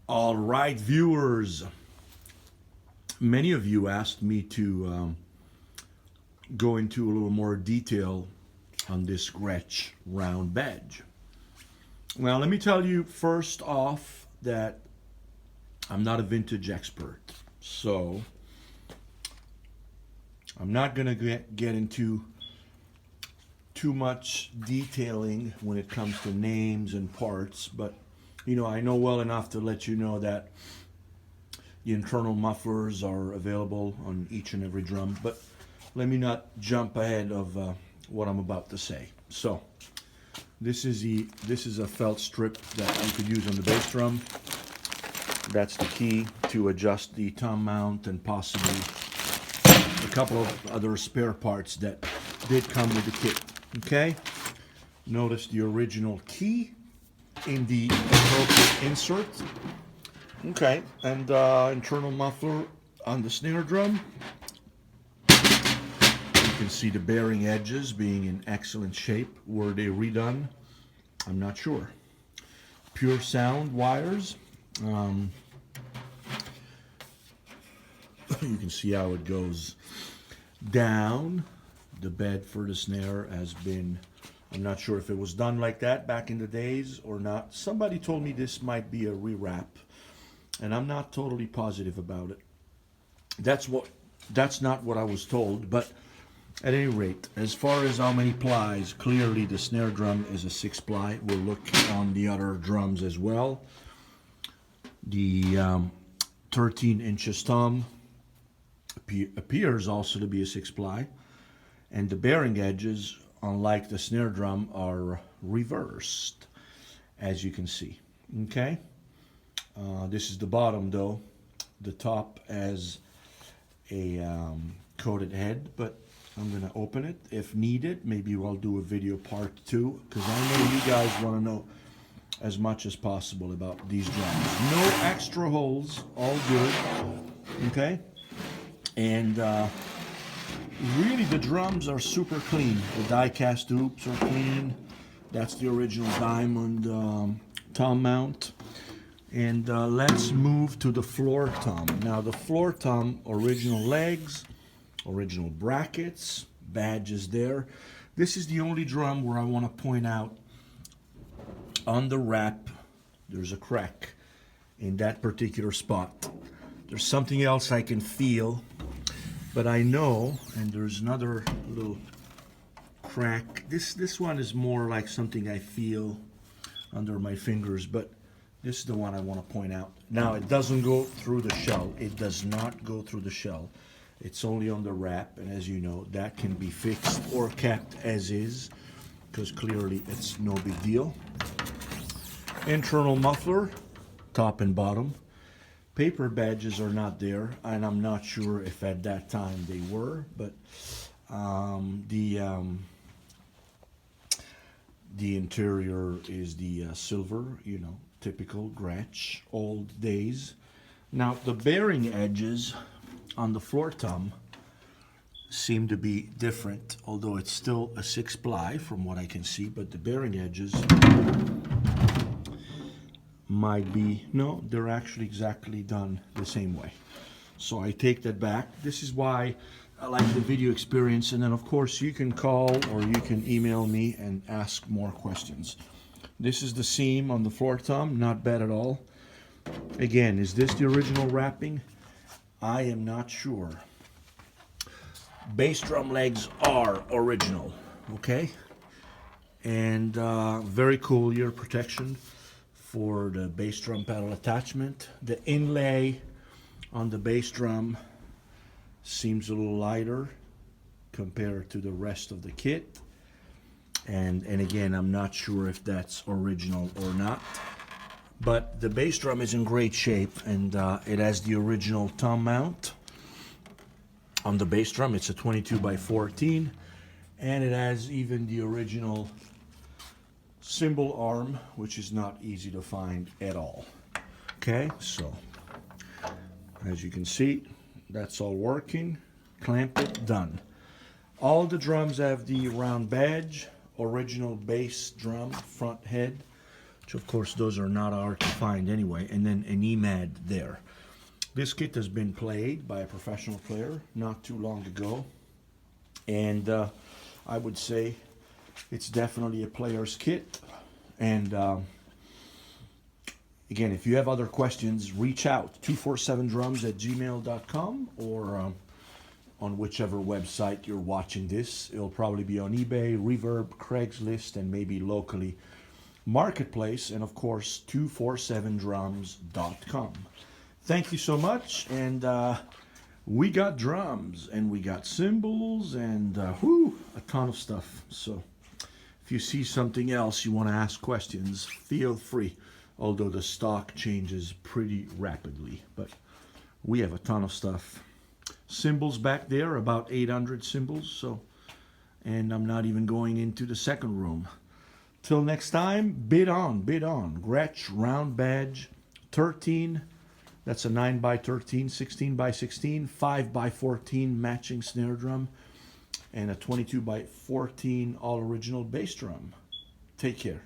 All right, viewers. Many of you asked me to go into a little more detail on this Gretsch round badge. Now, let me tell you first off that I'm not a vintage expert, so I'm not going to get into too much detailing when it comes to names and parts, but I know well enough to let you know that the internal mufflers are available on each and every drum, but let me not jump ahead of what I'm about to say. So this is a felt strip that you could use on the bass drum. That's the key to adjust the tom mount and possibly a couple of other spare parts that did come with the kit. Okay, notice the original key in the appropriate insert. Okay, and internal muffler on the snare drum. You can see the bearing edges being in excellent shape. Were they redone? I'm not sure. Pure sound wires. You can see how it goes down. The bed for the snare has been, I'm not sure if it was done like that back in the days or not. Somebody told me this might be a rewrap, and I'm not totally positive about it. That's not what I was told, but at any rate, as far as how many plies, clearly the snare drum is a 6-ply. We'll look on the other drums as well. The 13 inches tom appears also to be a 6-ply, and the bearing edges, unlike the snare drum, are reversed, as you can see. Okay, this is the bottom though. The top has a coated head, but I'm gonna open it if needed. Maybe I'll do a video part 2, because I know you guys want to know as much as possible about these drums. No extra holes, all good. Okay, and really the drums are super clean. The die cast hoops are clean. That's the original diamond tom mount. And let's move to the floor tom. Now the floor tom, original legs, original brackets, badges there. This is the only drum where I want to point out on the wrap there's a crack in that particular spot. There's something else I can feel, but I know, and there's another little crack. This one is more like something I feel under my fingers, but this is the one I want to point out. Now, it doesn't go through the shell. It does not go through the shell. It's only on the wrap, and as you know, that can be fixed or kept as is, because clearly it's no big deal. Internal muffler, top and bottom. Paper badges are not there, and I'm not sure if at that time they were, but the interior is the silver, typical Gretsch, old days. Now the bearing edges on the floor tom seem to be different, although it's still a 6-ply from what I can see, but the bearing edges might be, no, they're actually exactly done the same way. So I take that back. This is why I like the video experience, and then of course you can call or you can email me and ask more questions. This is the seam on the floor tom, not bad at all. Again, is this the original wrapping? I am not sure. Bass drum legs are original, okay? And very cool ear protection for the bass drum pedal attachment. The inlay on the bass drum seems a little lighter compared to the rest of the kit. And again, I'm not sure if that's original or not. But the bass drum is in great shape, and it has the original tom mount on the bass drum. It's a 22x14, and it has even the original cymbal arm, which is not easy to find at all. Okay, so as you can see, that's all working. Clamp it, done. All the drums have the round badge, original bass drum front head, which of course those are not hard to find anyway, and then an EMAD there. This kit has been played by a professional player not too long ago, and I would say it's definitely a player's kit. And again, if you have other questions, reach out, 247drums@gmail.com, or on whichever website you're watching this. It'll probably be on eBay, Reverb, Craigslist, and maybe locally Marketplace, and of course 247drums.com. Thank you so much, and we got drums, and we got cymbals, and a ton of stuff. So if you see something else you want to ask questions, feel free, although the stock changes pretty rapidly. But we have a ton of stuff. Cymbals back there, about 800 cymbals. So, and I'm not even going into the second room. Till next time, bid on. Gretsch round badge, 13. That's a 9x13, 16x16, 5x14 matching snare drum, and a 22x14 all original bass drum. Take care.